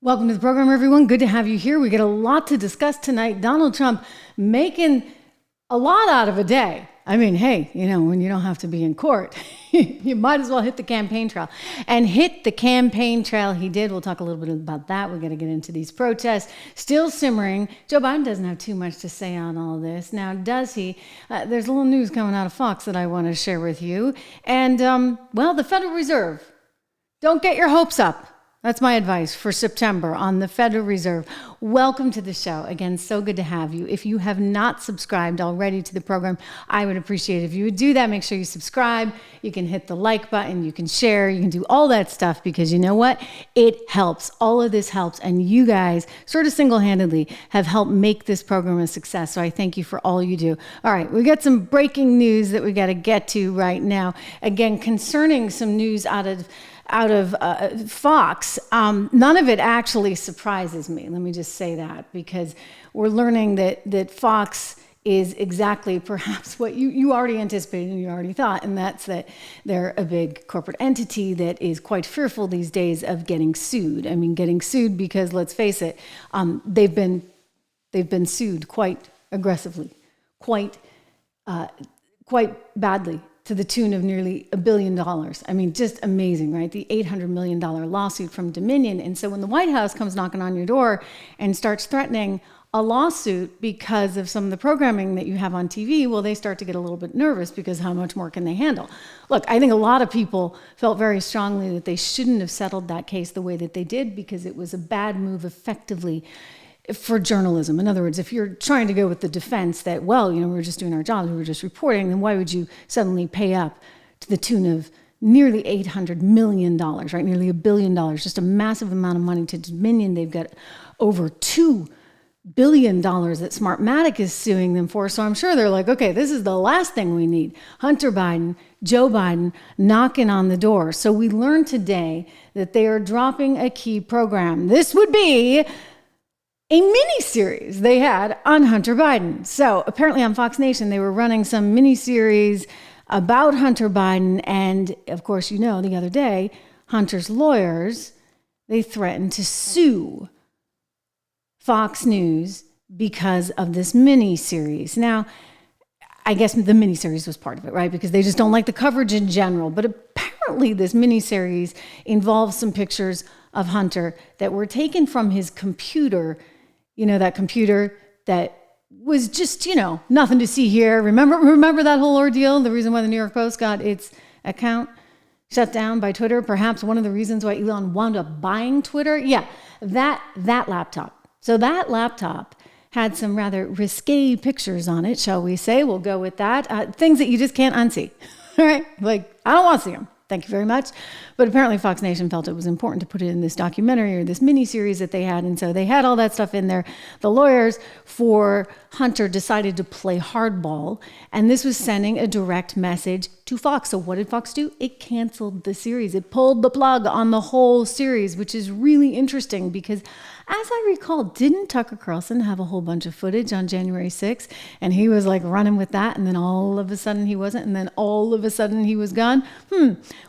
Welcome to the program, everyone. Good to have you here. We got a lot to discuss tonight. Donald Trump making a lot out of a day. I mean, hey, when you don't have to be in court, you might as well hit the campaign trail. And hit the campaign trail he did. We'll talk a little bit about that. We got to get into these protests. Still simmering. Joe Biden doesn't have too much to say on all this. Now, does he? There's a little news coming out of Fox that I want to share with you. And, the Federal Reserve. Don't get your hopes up. That's my advice for September on the Federal Reserve. Welcome to the show. Again, so good to have you. If you have not subscribed already to the program, I would appreciate it if you would do that. Make sure you subscribe. You can hit the like button. You can share. You can do all that stuff because you know what? It helps. All of this helps. And you guys sort of single-handedly have helped make this program a success. So I thank you for all you do. All right, we got some breaking news that we got to get to right now. Again, concerning some news out of Fox. None of it actually surprises me. Let me just say that, because we're learning that Fox is exactly perhaps what you already anticipated and you already thought, and that's that they're a big corporate entity that is quite fearful these days of getting sued. I mean, getting sued because, let's face it, they've been sued quite aggressively, quite badly, to the tune of nearly $1 billion. I mean, just amazing, right? The $800 million lawsuit from Dominion. And so when the White House comes knocking on your door and starts threatening a lawsuit because of some of the programming that you have on TV, well, they start to get a little bit nervous because how much more can they handle? Look, I think a lot of people felt very strongly that they shouldn't have settled that case the way that they did because it was a bad move effectively for journalism. In other words, if you're trying to go with the defense that, we were just doing our jobs, we were just reporting, then why would you suddenly pay up to the tune of nearly $800 million, right? Nearly $1 billion, just a massive amount of money to Dominion. They've got over $2 billion that Smartmatic is suing them for. So I'm sure they're like, okay, this is the last thing we need. Hunter Biden, Joe Biden knocking on the door. So we learned today that they are dropping a key program. This would be a mini-series they had on Hunter Biden. So apparently on Fox Nation, they were running some mini-series about Hunter Biden. And of course, the other day, Hunter's lawyers, they threatened to sue Fox News because of this mini-series. Now, I guess the mini-series was part of it, right? Because they just don't like the coverage in general. But apparently this mini-series involves some pictures of Hunter that were taken from his computer. That computer that was just, nothing to see here. Remember that whole ordeal? The reason why the New York Post got its account shut down by Twitter? Perhaps one of the reasons why Elon wound up buying Twitter? Yeah, that laptop. So that laptop had some rather risque pictures on it, shall we say. We'll go with that. Things that you just can't unsee. All right? Like, I don't want to see them. Thank you very much. But apparently Fox Nation felt it was important to put it in this documentary or this mini-series that they had. And so they had all that stuff in there. The lawyers for Hunter decided to play hardball. And this was sending a direct message to Fox. So what did Fox do? It canceled the series. It pulled the plug on the whole series, which is really interesting because, as I recall, didn't Tucker Carlson have a whole bunch of footage on January 6th? And he was like running with that. And then all of a sudden he wasn't. And then all of a sudden he was gone.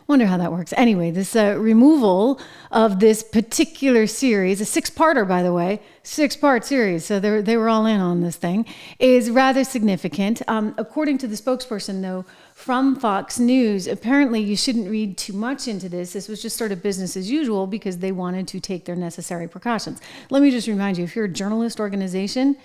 Wonder how that works. Anyway, this removal of this particular series, a six-parter, by the way, six-part series, so they were all in on this thing, is rather significant. According to the spokesperson, though, from Fox News, apparently you shouldn't read too much into this. This was just sort of business as usual because they wanted to take their necessary precautions. Let me just remind you, if you're a journalist organization,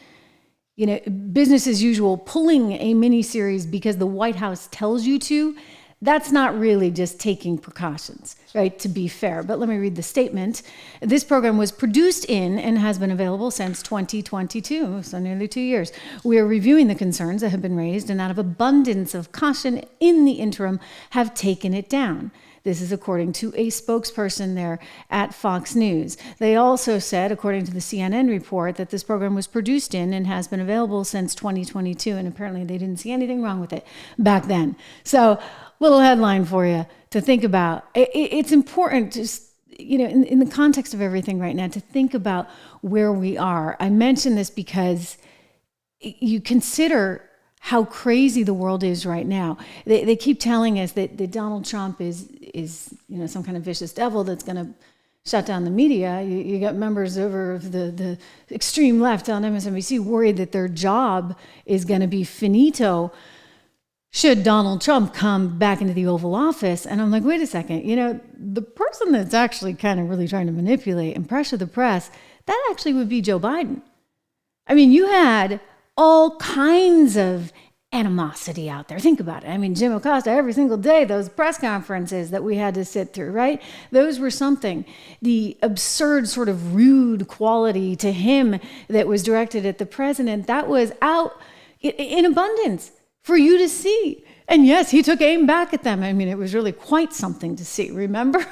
business as usual, pulling a mini-series because the White House tells you to, that's not really just taking precautions, right, to be fair. But let me read the statement. This program was produced in and has been available since 2022, so nearly 2 years. We are reviewing the concerns that have been raised and out of abundance of caution in the interim have taken it down. This is according to a spokesperson there at Fox News. They also said, according to the CNN report, that this program was produced in and has been available since 2022, and apparently they didn't see anything wrong with it back then. So, little headline for you to think about. It's important to, in the context of everything right now, to think about where we are. I mention this because you consider how crazy the world is right now. They keep telling us that Donald Trump is some kind of vicious devil that's going to shut down the media. You got members over of the extreme left on MSNBC worried that their job is going to be finito should Donald Trump come back into the Oval Office. And I'm like, wait a second, the person that's actually kind of really trying to manipulate and pressure the press, that actually would be Joe Biden. I mean, you had all kinds of animosity out there. Think about it. I mean, Jim Acosta, every single day, those press conferences that we had to sit through, right? Those were something. The absurd sort of rude quality to him that was directed at the president, that was out in abundance for you to see. And yes, he took aim back at them. I mean, it was really quite something to see, remember?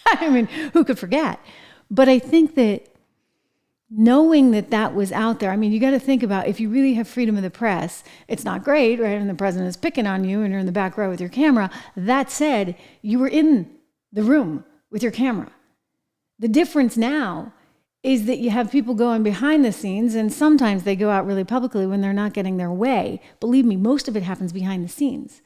I mean, who could forget? But I think that knowing that that was out there, I mean, you got to think about if you really have freedom of the press, it's not great, right? And the president is picking on you and you're in the back row with your camera. That said, you were in the room with your camera. The difference now is that you have people going behind the scenes, and sometimes they go out really publicly when they're not getting their way. Believe me, most of it happens behind the scenes,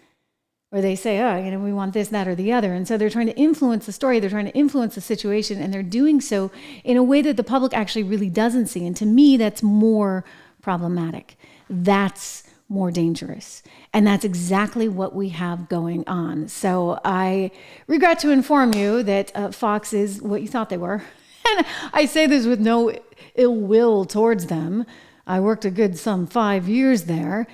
where they say, oh, we want this, that, or the other. And so they're trying to influence the story, they're trying to influence the situation, and they're doing so in a way that the public actually really doesn't see. And to me, that's more problematic. That's more dangerous. And that's exactly what we have going on. So I regret to inform you that Fox is what you thought they were. And I say this with no ill will towards them. I worked a good 5 years there.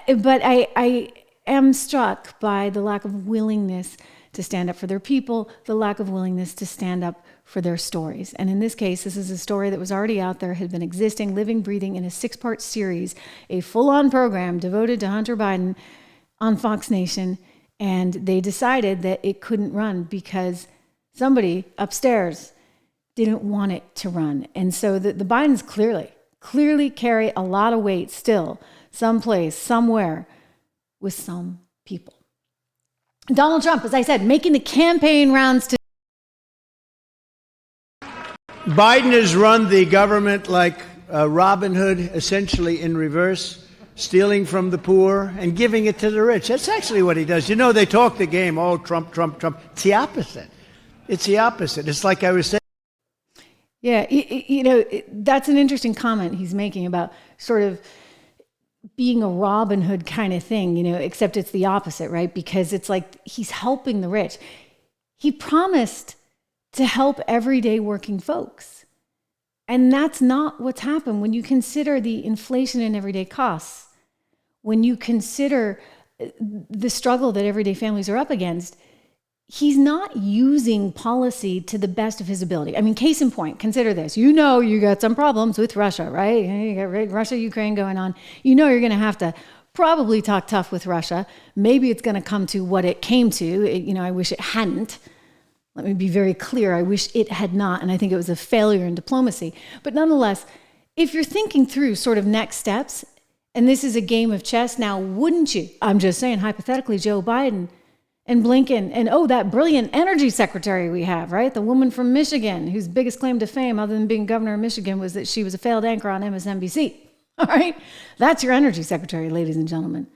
But I am struck by the lack of willingness to stand up for their people, the lack of willingness to stand up for their stories. And in this case, this is a story that was already out there, had been existing, living, breathing in a 6-part series, a full-on program devoted to Hunter Biden on Fox Nation. And they decided that it couldn't run because somebody upstairs didn't want it to run. And so the Bidens clearly carry a lot of weight still, someplace, somewhere, with some people. Donald Trump, as I said, making the campaign rounds to Biden has run the government like Robin Hood, essentially in reverse, stealing from the poor and giving it to the rich. That's actually what he does. They talk the game, oh, Trump, Trump, Trump. It's the opposite. It's like I was saying. Yeah, that's an interesting comment he's making about sort of being a Robin Hood kind of thing, except it's the opposite, right? Because it's like he's helping the rich. He promised to help everyday working folks. And that's not what's happened when you consider the inflation in everyday costs, when you consider the struggle that everyday families are up against. He's not using policy to the best of his ability. I mean, case in point, consider this. You got some problems with Russia, right? You got Russia, Ukraine going on. You're going to have to probably talk tough with Russia. Maybe it's going to come to what it came to. I wish it hadn't. Let me be very clear. I wish it had not. And I think it was a failure in diplomacy. But nonetheless, if you're thinking through sort of next steps, and this is a game of chess, now wouldn't you? I'm just saying, hypothetically, Joe Biden and Blinken, and that brilliant energy secretary we have, right? The woman from Michigan, whose biggest claim to fame, other than being governor of Michigan, was that she was a failed anchor on MSNBC. All right? That's your energy secretary, ladies and gentlemen.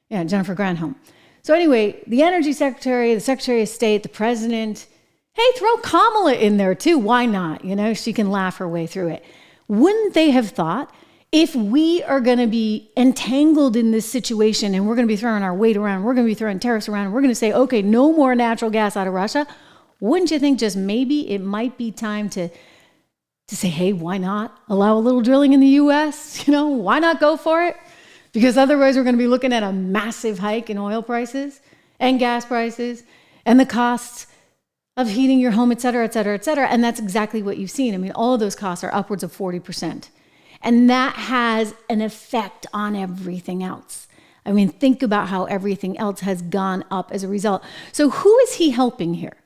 Yeah, Jennifer Granholm. So anyway, the energy secretary, the secretary of state, the president, hey, throw Kamala in there too. Why not? She can laugh her way through it. Wouldn't they have thought, if we are going to be entangled in this situation and we're going to be throwing our weight around, we're going to be throwing tariffs around, we're going to say, okay, no more natural gas out of Russia, wouldn't you think just maybe it might be time to say, hey, why not allow a little drilling in the U.S.? Why not go for it? Because otherwise we're going to be looking at a massive hike in oil prices and gas prices and the costs of heating your home, et cetera, et cetera, et cetera. And that's exactly what you've seen. I mean, all of those costs are upwards of 40%. And that has an effect on everything else. I mean, think about how everything else has gone up as a result. So who is he helping here?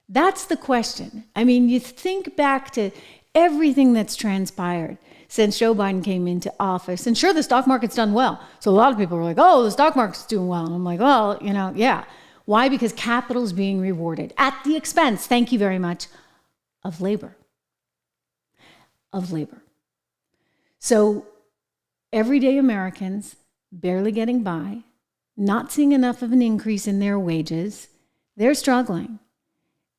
That's the question. I mean, you think back to everything that's transpired since Joe Biden came into office. And sure, the stock market's done well. So a lot of people were like, oh, the stock market's doing well. And I'm like, well, yeah. Why? Because capital's being rewarded at the expense, thank you very much, of labor. So everyday Americans barely getting by, not seeing enough of an increase in their wages, they're struggling.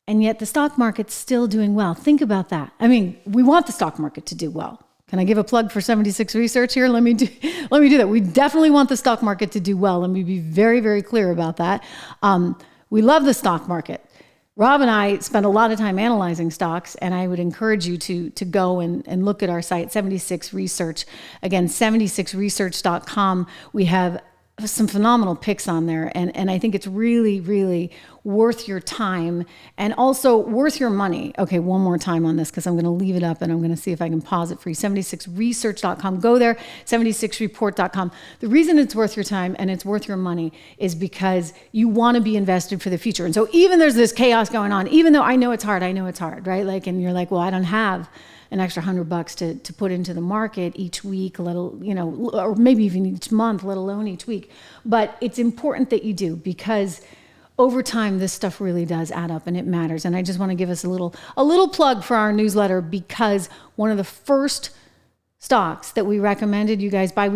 and yet the stock market's still doing well. Think about that. I mean, we want the stock market to do well. Can I give a plug for 76 Research here? Let me do that. We definitely want the stock market to do well. Let me be very, very clear about that. We love the stock market. Rob and I spend a lot of time analyzing stocks, and I would encourage you to go and look at our site, 76 Research. Again, 76research.com. We have some phenomenal picks on there, and I think it's really, really worth your time and also worth your money. Okay, one more time on this because I'm going to leave it up and I'm going to see if I can pause it for you. 76research.com. Go there, 76report.com. The reason it's worth your time and it's worth your money is because you want to be invested for the future. And so even there's this chaos going on, even though I know it's hard, right? Like, and you're like, well, I don't have an extra $100 to put into the market each week, or maybe even each month, let alone each week. But it's important that you do, because over time, this stuff really does add up and it matters. And I just want to give us a little plug for our newsletter, because one of the first stocks that we recommended you guys buy,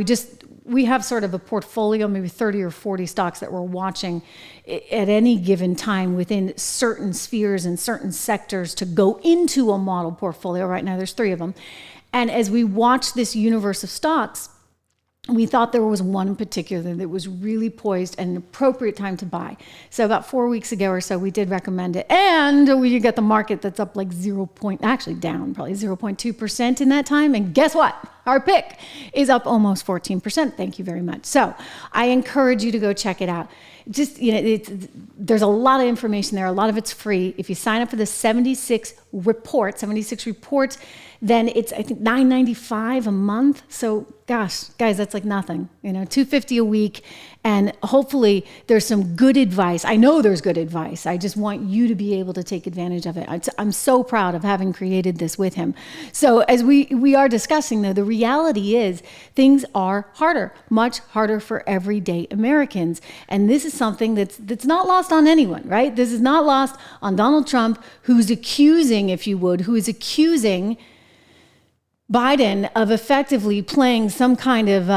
we have sort of a portfolio, maybe 30 or 40 stocks that we're watching at any given time within certain spheres and certain sectors to go into a model portfolio. Right now, there's 3 of them. And as we watch this universe of stocks, we thought there was one in particular that was really poised and an appropriate time to buy. So about 4 weeks ago or so, we did recommend it. And we get the market that's up like down probably 0.2% in that time. And guess what? Our pick is up almost 14%. Thank you very much. So I encourage you to go check it out. Just, there's a lot of information there. A lot of it's free. If you sign up for the 76 report, then it's, I think, $9.95 a month. So gosh, guys, that's like nothing, $250 a week. And hopefully there's some good advice. I know there's good advice. I just want you to be able to take advantage of it. I'm so proud of having created this with him. So as we are discussing, though, the reality is things are harder, much harder for everyday Americans. And this is something that's not lost on anyone, right? This is not lost on Donald Trump, who's accusing Biden of effectively playing some kind of,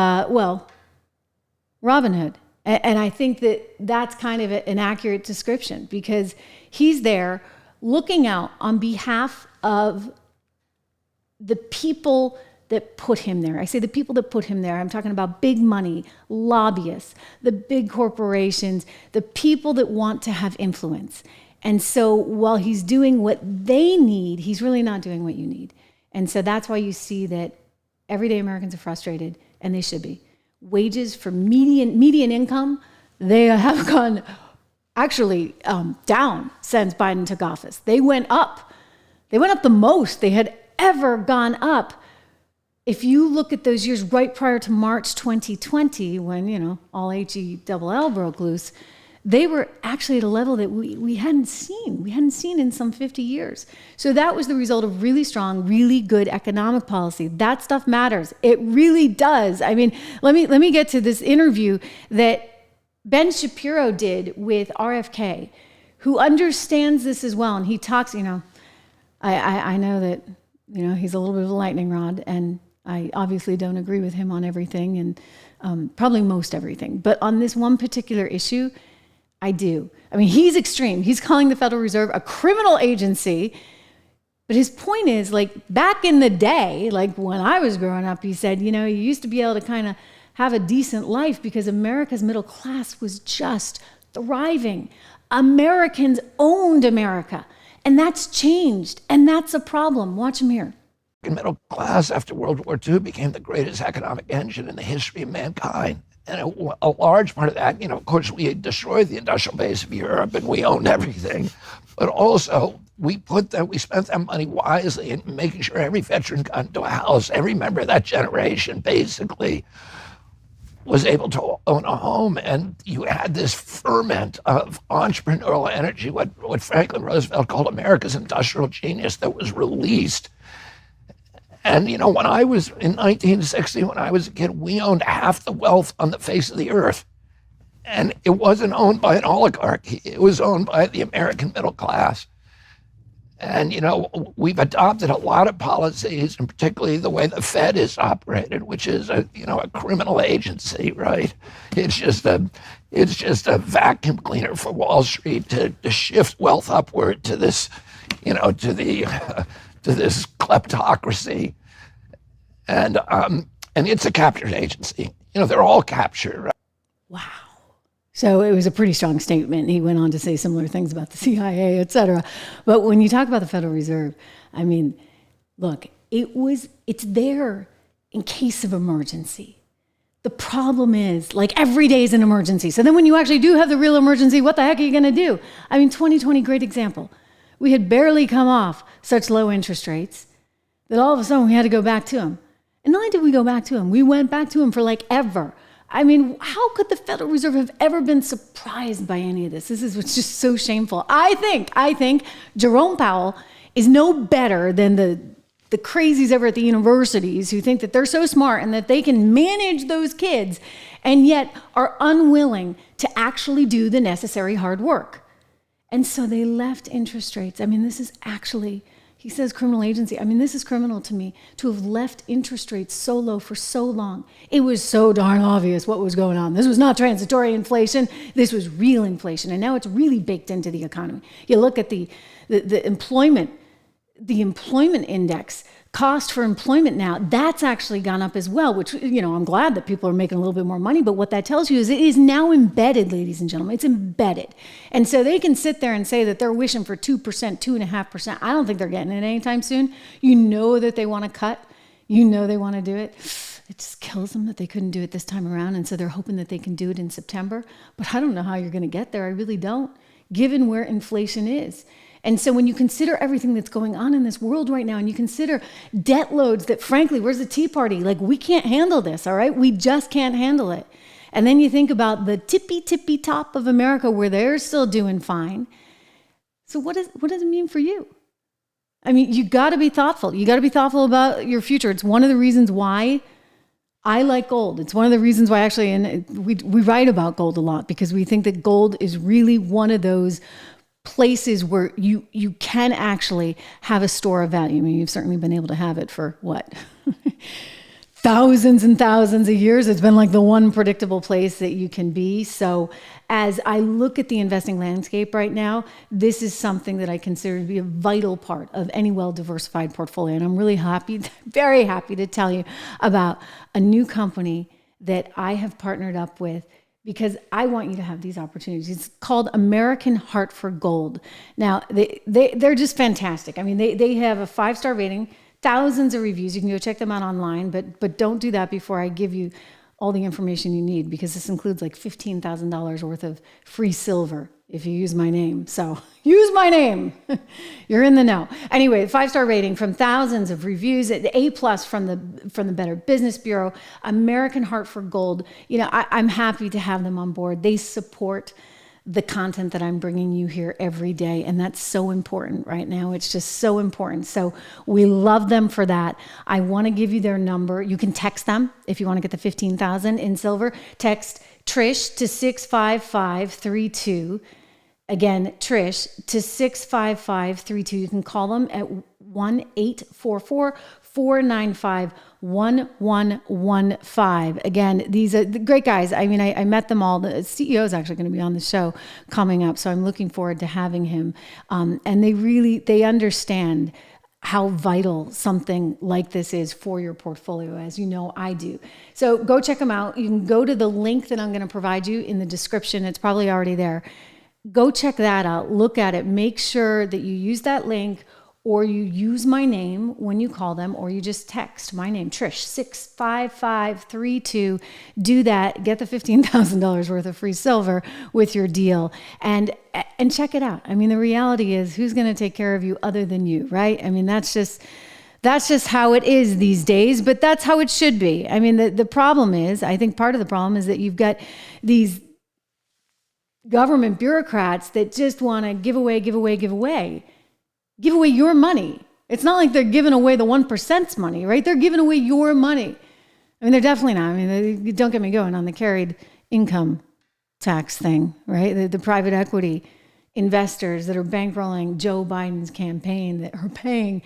Robin Hood. And I think that's kind of an accurate description, because he's there looking out on behalf of the people that put him there. I say the people that put him there. I'm talking about big money, lobbyists, the big corporations, the people that want to have influence. And so while he's doing what they need, he's really not doing what you need. And so that's why you see that everyday Americans are frustrated, and they should be. Wages for median income, they have gone actually down since Biden took office. They went up. They went up the most they had ever gone up. If you look at those years right prior to March 2020, when, all HELL broke loose, they were actually at a level that we hadn't seen. We hadn't seen in some 50 years. So that was the result of really strong, really good economic policy. That stuff matters. It really does. I mean, let me get to this interview that Ben Shapiro did with RFK, who understands this as well. And he talks, I know that, he's a little bit of a lightning rod, and I obviously don't agree with him on everything, and probably most everything. But on this one particular issue, I do. I mean, he's extreme. He's calling the Federal Reserve a criminal agency. But his point is, like, back in the day, like when I was growing up, he said, you used to be able to kind of have a decent life because America's middle class was just thriving. Americans owned America. And that's changed. And that's a problem. Watch him here. The middle class after World War II became the greatest economic engine in the history of mankind. And a large part of that, of course, we had destroyed the industrial base of Europe and we owned everything. But also, we spent that money wisely in making sure every veteran got into a house. Every member of that generation basically was able to own a home. And you had this ferment of entrepreneurial energy, what Franklin Roosevelt called America's industrial genius, that was released. And, when I was in 1960, when I was a kid, we owned half the wealth on the face of the earth. And it wasn't owned by an oligarchy. It was owned by the American middle class. And, we've adopted a lot of policies, and particularly the way the Fed is operated, which is a criminal agency, right? It's just It's just a vacuum cleaner for Wall Street to shift wealth upward to this, to this kleptocracy, and it's a captured agency. They're all captured. Right? Wow. So it was a pretty strong statement. He went on to say similar things about the CIA, et cetera. But when you talk about the Federal Reserve, I mean, look, it's there in case of emergency. The problem is, like, every day is an emergency. So then when you actually do have the real emergency, what the heck are you going to do? I mean, 2020, great example. We had barely come off such low interest rates that all of a sudden we had to go back to them. And not only did we go back to them, we went back to them for like ever. I mean, how could the Federal Reserve have ever been surprised by any of this? This is what's just so shameful. I think Jerome Powell is no better than the crazies over at the universities who think that they're so smart and that they can manage those kids and yet are unwilling to actually do the necessary hard work. And so they left interest rates. I mean, this is actually, he says criminal agency. I mean, this is criminal to me to have left interest rates so low for so long. It was so darn obvious what was going on. This was not transitory inflation. This was real inflation. And now it's really baked into the economy. You look at the employment index, cost for employment now, that's actually gone up as well, which, I'm glad that people are making a little bit more money. But what that tells you is it is now embedded, ladies and gentlemen. It's embedded. And so they can sit there and say that they're wishing for 2%, 2.5%. I don't think they're getting it anytime soon. That they want to cut. They want to do it. It just kills them that they couldn't do it this time around. And so they're hoping that they can do it in September. But I don't know how you're going to get there. I really don't, given where inflation is. And so when you consider everything that's going on in this world right now, and you consider debt loads that, frankly, where's the Tea Party? Like, we can't handle this, all right? We just can't handle it. And then you think about the tippy top of America where they're still doing fine. So what does it mean for you? I mean, you got to be thoughtful. You got to be thoughtful about your future. It's one of the reasons why I like gold. It's one of the reasons why actually, and we write about gold a lot, because we think that gold is really one of those places where you can actually have a store of value. I mean, you've certainly been able to have it for what? Thousands and thousands of years. It's been like the one predictable place that you can be. So as I look at the investing landscape right now, this is something that I consider to be a vital part of any well-diversified portfolio. And I'm really happy, very happy to tell you about a new company that I have partnered up with, because I want you to have these opportunities. It's called American Hartfold Gold. Now, they're just fantastic. I mean, they have a 5-star rating, thousands of reviews. You can go check them out online, but don't do that before I give you all the information you need, because this includes like $15,000 worth of free silver if you use my name. So use my name. You're in the know. Anyway, 5-star rating from thousands of reviews, A+ from the Better Business Bureau, American Hartfold Gold. I'm happy to have them on board. They support the content that I'm bringing you here every day. And that's so important right now. It's just so important. So we love them for that. I want to give you their number. You can text them if you want to get the 15,000 in silver. Text Trish to 65532. Again, Trish to 65532. You can call them at 1-844-495-1115. Again, these are the great guys. I mean, I met them all. The CEO is actually going to be on the show coming up, so I'm looking forward to having him. And they understand how vital something like this is for your portfolio, as you know I do. So go check them out. You can go to the link that I'm going to provide you in the description. It's probably already there. Go check that out. Look at it. Make sure that you use that link, or you use my name when you call them, or you just text my name, Trish, 65532. Do that. Get the $15,000 worth of free silver with your deal, and check it out. I mean, the reality is, who's going to take care of you other than you, right? I mean, that's just how it is these days, but that's how it should be. I mean, the problem is, I think part of the problem is that you've got these government bureaucrats that just want to give away your money. It's not like they're giving away the 1%'s money, right? They're giving away your money. I mean, they're definitely not. I mean, don't get me going on the carried income tax thing, right? The private equity investors that are bankrolling Joe Biden's campaign, that are paying,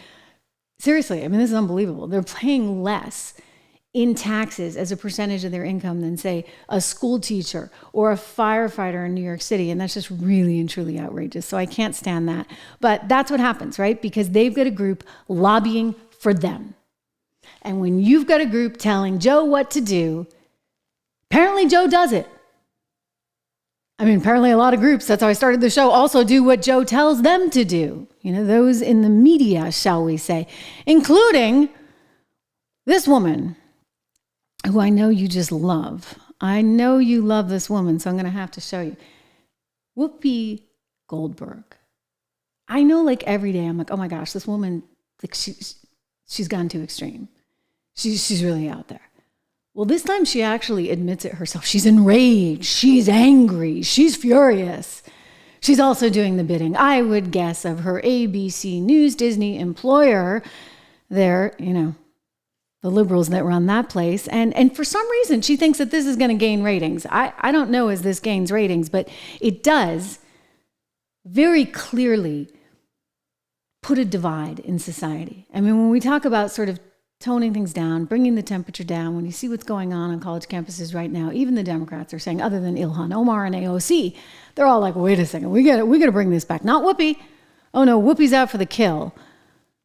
seriously, I mean, this is unbelievable. They're paying less in taxes as a percentage of their income than, say, a school teacher or a firefighter in New York City. And that's just really and truly outrageous. So I can't stand that. But that's what happens, right? Because they've got a group lobbying for them. And when you've got a group telling Joe what to do, apparently Joe does it. I mean, apparently a lot of groups, that's how I started the show, also do what Joe tells them to do. You know, those in the media, shall we say, including this woman, who I know you just love. I know you love this woman, so I'm going to have to show you. Whoopi Goldberg. I know, like, every day I'm like, oh my gosh, this woman, like, she's gone too extreme. She's really out there. Well, this time she actually admits it herself. She's enraged. She's angry. She's furious. She's also doing the bidding, I would guess, of her ABC News Disney employer there, you know, the liberals that run that place. And for some reason, she thinks that this is going to gain ratings. I don't know as this gains ratings, but it does very clearly put a divide in society. I mean, when we talk about sort of toning things down, bringing the temperature down, when you see what's going on college campuses right now, even the Democrats are saying, other than Ilhan Omar and AOC, they're all like, wait a second, we got to bring this back. Not Whoopi. Oh no, Whoopi's out for the kill.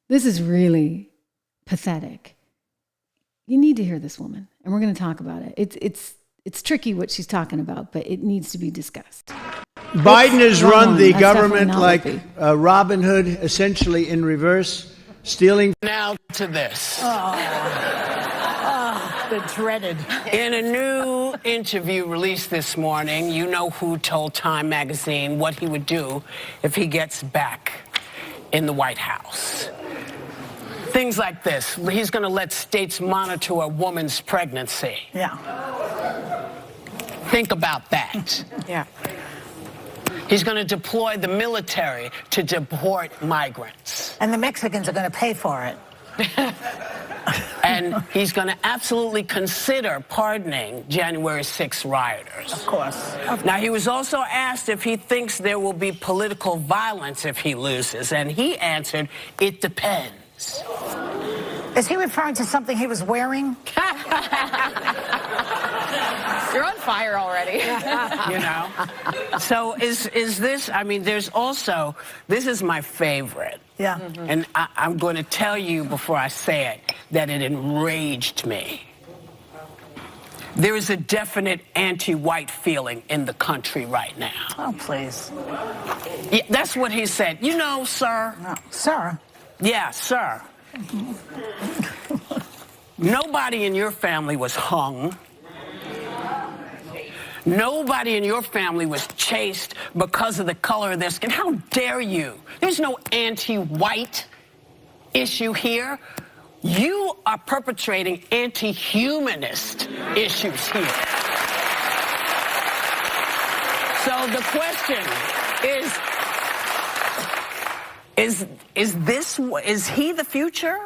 This is really pathetic. You need to hear this woman, and we're going to talk about it. It's tricky what she's talking about, but it needs to be discussed. Biden has run the government like Robin Hood, essentially in reverse. Stealing. Now to this. The dreaded. In a new interview released this morning, you know who told Time magazine what he would do if he gets back in the White House. Things like this. He's going to let states monitor a woman's pregnancy. Yeah. Think about that. Yeah. He's going to deploy the military to deport migrants. And the Mexicans are going to pay for it. And he's going to absolutely consider pardoning January 6 rioters. Of course. Now, he was also asked if he thinks there will be political violence if he loses, and he answered, it depends. Is he referring to something he was wearing? You're on fire already. You know? So is this, I mean, there's also, this is my favorite. Yeah. Mm-hmm. And I'm going to tell you before I say it that it enraged me. There is a definite anti-white feeling in the country right now. Oh, please. Yeah, that's what he said. You know, sir. No. Sir. Yeah, sir. Nobody in your family was hung. Nobody in your family was chased because of the color of their skin. How dare you? There's no anti-white issue here. You are perpetrating anti-humanist issues here. So the question is he the future?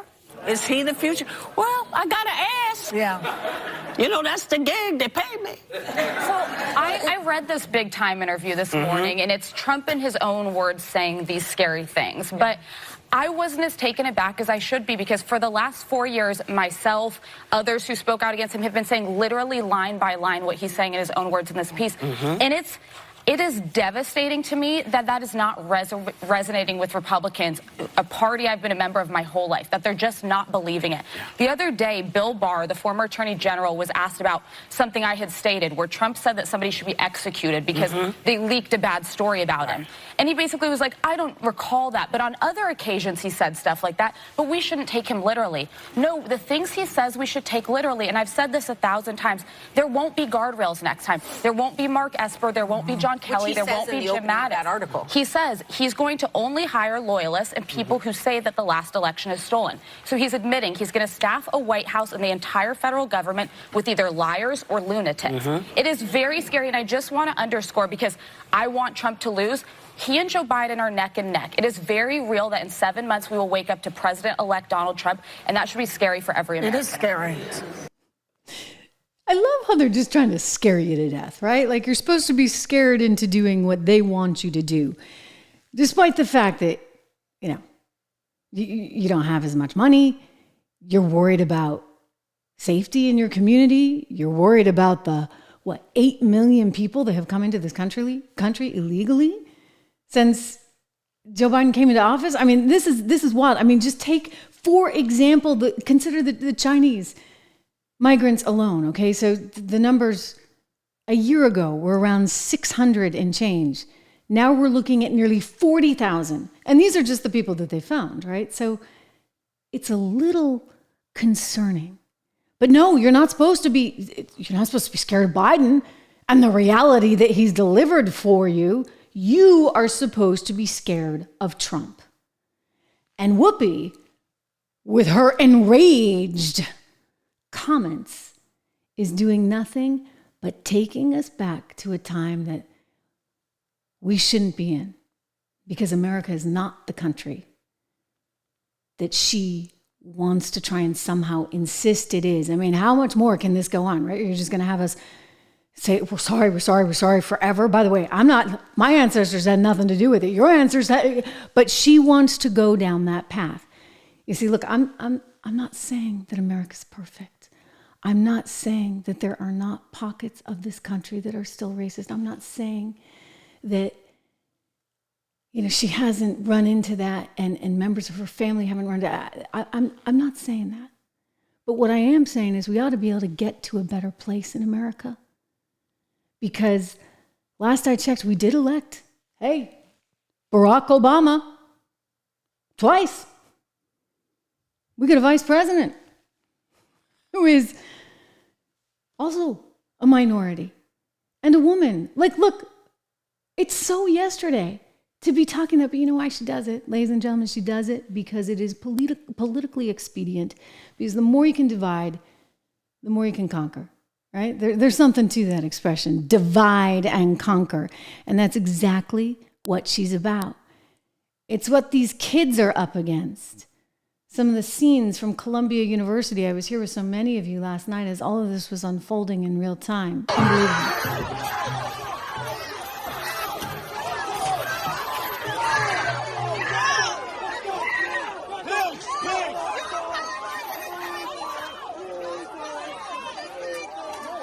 Is he the future? Well, I gotta ask. Yeah. You know, that's the gig. They pay me. So I read this big time interview this morning, and it's Trump in his own words saying these scary things. But I wasn't as taken aback as I should be, because for the last 4 years, myself, others who spoke out against him have been saying literally line by line what he's saying in his own words in this piece. And it is devastating to me that that is not resonating with Republicans, a party I've been a member of my whole life, that they're just not believing it. The other day, Bill Barr, the former attorney general, was asked about something I had stated where Trump said that somebody should be executed because they leaked a bad story about him. And he basically was like, I don't recall that, but on other occasions he said stuff like that, but we shouldn't take him literally. No, the things he says we should take literally, and I've said this 1,000 times, there won't be guardrails next time. There won't be Mark Esper, there won't be John Kelly, there won't be Jim Mattis. He says he's going to only hire loyalists and people who say that the last election is stolen. So he's admitting he's going to staff a White House and the entire federal government with either liars or lunatics. It is very scary, and I just want to underscore, because I want Trump to lose, he and Joe Biden are neck and neck. It is very real that in 7 months we will wake up to President-elect Donald Trump, and that should be scary for every American. It is scary. I love how they're just trying to scare you to death, right? Like, you're supposed to be scared into doing what they want you to do, despite the fact that, you know, you don't have as much money. You're worried about safety in your community. You're worried about the, 8 million people that have come into this country illegally since Joe Biden came into office. I mean, this is wild. I mean, just take, for example, consider the Chinese migrants alone, okay? So the numbers a year ago were around 600 and change. Now we're looking at nearly 40,000. And these are just the people that they found, right? So it's a little concerning. But no, you're not supposed to be scared of Biden and the reality that he's delivered for you. You are supposed to be scared of Trump. And Whoopi, with her enraged comments, is doing nothing but taking us back to a time that we shouldn't be in, because America is not the country that she wants to try and somehow insist it is. I mean, how much more can this go on, right? You're just going to have us say, we're sorry forever. By the way, my ancestors had nothing to do with it. Your ancestors had, but she wants to go down that path. You see, look, I'm not saying that America's perfect. I'm not saying that there are not pockets of this country that are still racist. I'm not saying that, she hasn't run into that and members of her family haven't run into that. I'm not saying that. But what I am saying is we ought to be able to get to a better place in America. Because last I checked, we did elect, Barack Obama twice. We got a vice president who is also a minority and a woman. Like, look, it's so yesterday to be talking that, but you know why she does it? Ladies and gentlemen, she does it because it is politically expedient. Because the more you can divide, the more you can conquer, right? There's something to that expression, divide and conquer. And that's exactly what she's about. It's what these kids are up against. Some of the scenes from Columbia University, I was here with so many of you last night as all of this was unfolding in real time. Unbelievable.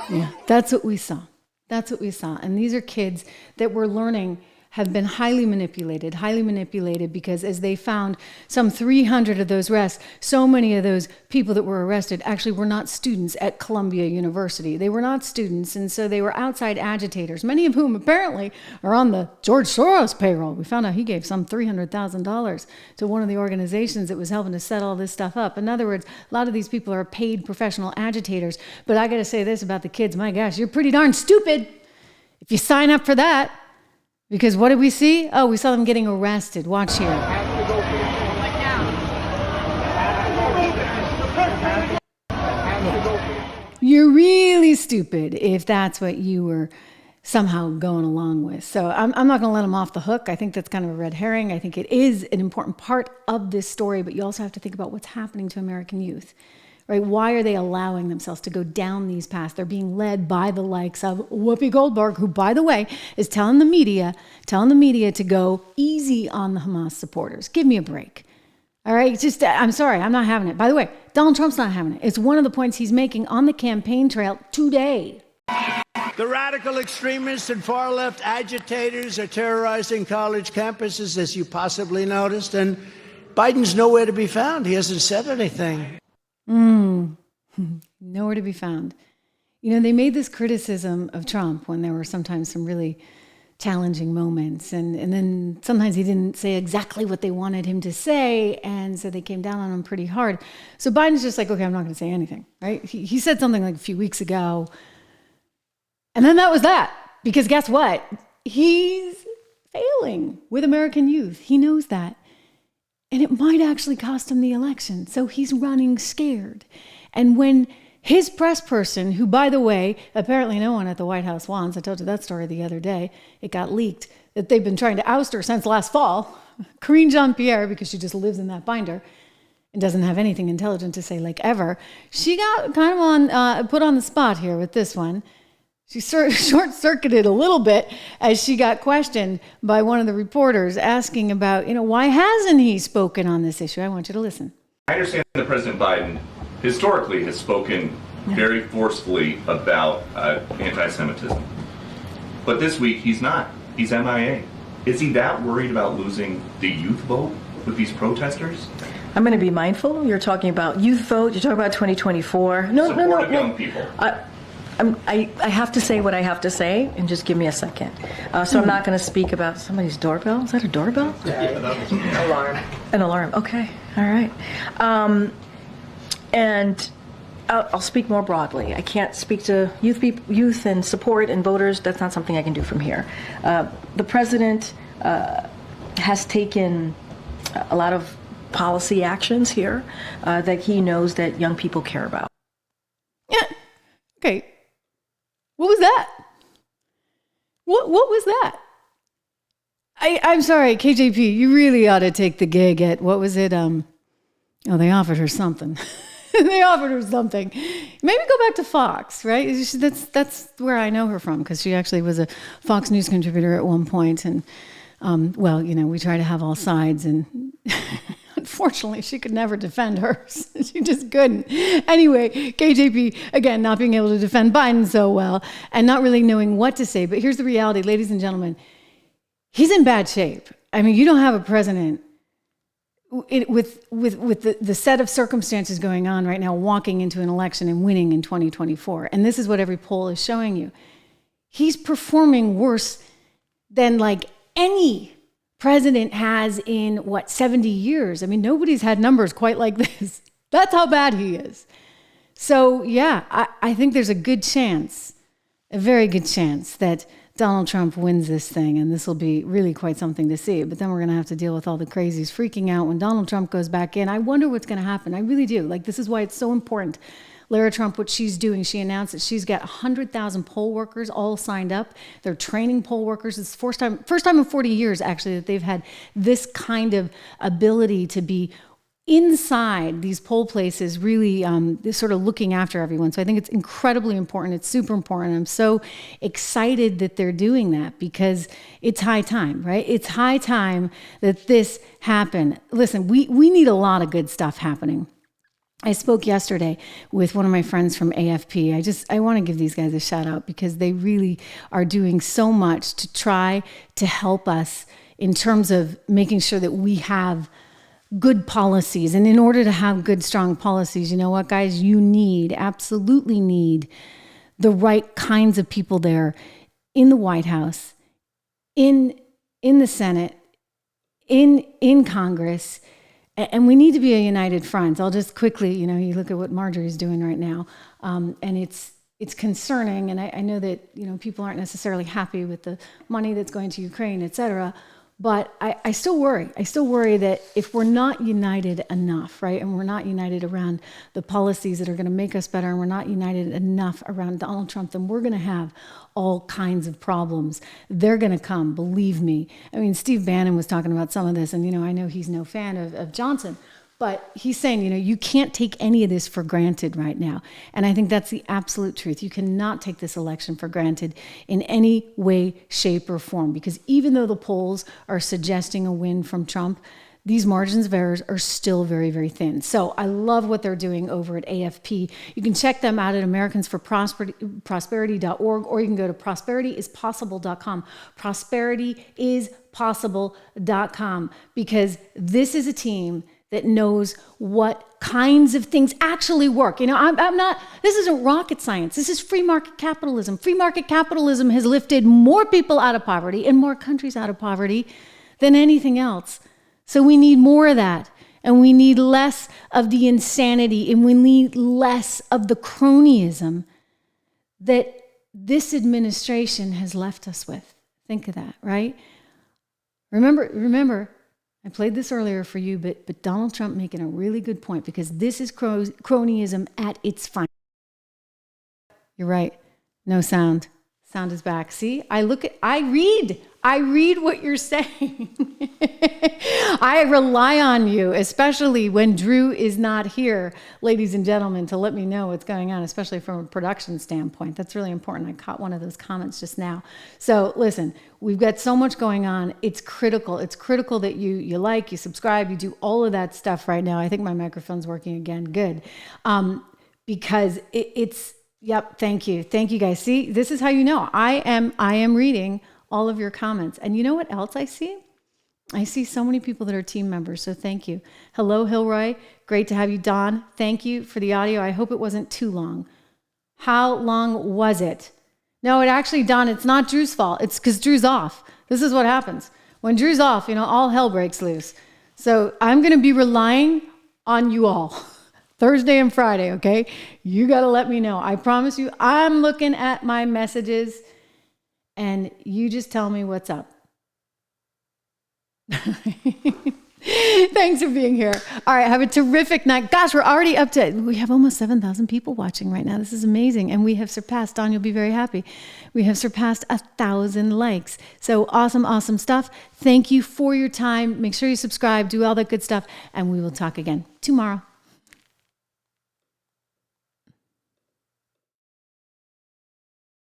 Yeah, that's what we saw. That's what we saw. And these are kids that we're learning have been highly manipulated because as they found some 300 of those arrests, so many of those people that were arrested actually were not students at Columbia University. They were not students, and so they were outside agitators, many of whom apparently are on the George Soros payroll. We found out he gave some $300,000 to one of the organizations that was helping to set all this stuff up. In other words, a lot of these people are paid professional agitators. But I got to say this about the kids. My gosh, you're pretty darn stupid if you sign up for that. Because what did we see? Oh, we saw them getting arrested. Watch here. Yeah. You're really stupid if that's what you were somehow going along with. So I'm not going to let them off the hook. I think that's kind of a red herring. I think it is an important part of this story, but you also have to think about what's happening to American youth. Right? Why are they allowing themselves to go down these paths? They're being led by the likes of Whoopi Goldberg, who, by the way, is telling the media to go easy on the Hamas supporters. Give me a break. All right? I'm sorry, I'm not having it. By the way, Donald Trump's not having it. It's one of the points he's making on the campaign trail today. The radical extremists and far-left agitators are terrorizing college campuses, as you possibly noticed, and Biden's nowhere to be found. He hasn't said anything. Nowhere to be found. They made this criticism of Trump when there were sometimes some really challenging moments. And then sometimes he didn't say exactly what they wanted him to say. And so they came down on him pretty hard. So Biden's just like, okay, I'm not going to say anything, right? He said something like a few weeks ago. And then that was that. Because guess what? He's failing with American youth. He knows that. And it might actually cost him the election. So he's running scared. And when his press person, who, by the way, apparently no one at the White House wants, I told you that story the other day, it got leaked, that they've been trying to oust her since last fall, Karine Jean-Pierre, because she just lives in that binder and doesn't have anything intelligent to say like ever, she got kind of put on the spot here with this one. She short-circuited a little bit as she got questioned by one of the reporters asking about, why hasn't he spoken on this issue? I want you to listen. I understand that President Biden historically has spoken very forcefully about anti-Semitism. But this week, he's not. He's MIA. Is he that worried about losing the youth vote with these protesters? I'm going to be mindful. You're talking about youth vote. You're talking about 2024. Support of young people. I have to say what I have to say, and just give me a second. So I'm not going to speak about somebody's doorbell. Is that a doorbell? Alarm. An alarm. Okay. All right. And I'll speak more broadly. I can't speak to youth and support and voters. That's not something I can do from here. The president has taken a lot of policy actions here that he knows that young people care about. Yeah. Okay. What was that? What was that? I'm sorry, KJP, you really ought to take the gig at, what was it? They offered her something. They offered her something. Maybe go back to Fox, right? That's where I know her from, because she actually was a Fox News contributor at one point. And, we try to have all sides. And unfortunately, she could never defend hers. She just couldn't. Anyway, KJP, again, not being able to defend Biden so well and not really knowing what to say. But here's the reality, ladies and gentlemen. He's in bad shape. I mean, you don't have a president with the set of circumstances going on right now, walking into an election and winning in 2024. And this is what every poll is showing you. He's performing worse than like any president has in 70 years. I mean, nobody's had numbers quite like this. That's how bad he is. So yeah, I think there's a good chance, a very good chance that Donald Trump wins this thing, and this will be really quite something to see. But then we're going to have to deal with all the crazies freaking out when Donald Trump goes back in. I wonder what's going to happen. I really do. This is why it's so important. Lara Trump, what she's doing, she announced that she's got 100,000 poll workers all signed up. They're training poll workers. It's the first time in 40 years, actually, that they've had this kind of ability to be inside these poll places, really sort of looking after everyone. So I think it's incredibly important. It's super important. I'm so excited that they're doing that, because it's high time, right? It's high time that this happen. Listen, we need a lot of good stuff happening. I spoke yesterday with one of my friends from AFP. I want to give these guys a shout out, because they really are doing so much to try to help us in terms of making sure that we have good policies. And in order to have good, strong policies, you know what, guys, you absolutely need the right kinds of people there in the White House, in the Senate, in Congress. And we need to be a united front. I'll just quickly, you look at what Marjorie's doing right now, and it's concerning. And I know that, people aren't necessarily happy with the money that's going to Ukraine, et cetera. But I still worry. I still worry that if we're not united enough, right, and we're not united around the policies that are going to make us better, and we're not united enough around Donald Trump, then we're going to have all kinds of problems. They're going to come, believe me. I mean, Steve Bannon was talking about some of this, and, I know he's no fan of Johnson, but he's saying, you can't take any of this for granted right now. And I think that's the absolute truth. You cannot take this election for granted in any way, shape, or form, because even though the polls are suggesting a win from Trump, these margins of errors are still very, very thin. So I love what they're doing over at AFP. You can check them out at americansforprosperity.org, or you can go to prosperityispossible.com. Prosperityispossible.com, because this is a team that knows what kinds of things actually work. This isn't rocket science. This is free market capitalism. Free market capitalism has lifted more people out of poverty and more countries out of poverty than anything else. So we need more of that. And we need less of the insanity, and we need less of the cronyism that this administration has left us with. Think of that, right? Remember, I played this earlier for you, but Donald Trump making a really good point, because this is cronyism at its finest. You're right. No sound. Sound is back. See, I read I read what you're saying. I rely on you, especially when Drew is not here, ladies and gentlemen, to let me know what's going on, especially from a production standpoint. That's really important. I caught one of those comments just now. So listen, we've got so much going on. It's critical. It's critical that you like, you subscribe, you do all of that stuff right now. I think my microphone's working again. Good. Because it's, yep, thank you. Thank you guys. See, this is how you know I am reading all of your comments. And you know what else I see? I see so many people that are team members. So thank you. Hello, Hilroy. Great to have you. Don, thank you for the audio. I hope it wasn't too long. How long was it? No, it actually, Don, it's not Drew's fault. It's because Drew's off. This is what happens. When Drew's off, all hell breaks loose. So I'm going to be relying on you all. Thursday and Friday, okay? You got to let me know. I promise you, I'm looking at my messages and you just tell me what's up. Thanks for being here. All right, have a terrific night. Gosh, we have almost 7,000 people watching right now. This is amazing. And we have surpassed, Don, you'll be very happy. We have surpassed 1,000 likes. So awesome, awesome stuff. Thank you for your time. Make sure you subscribe, do all that good stuff, and we will talk again tomorrow.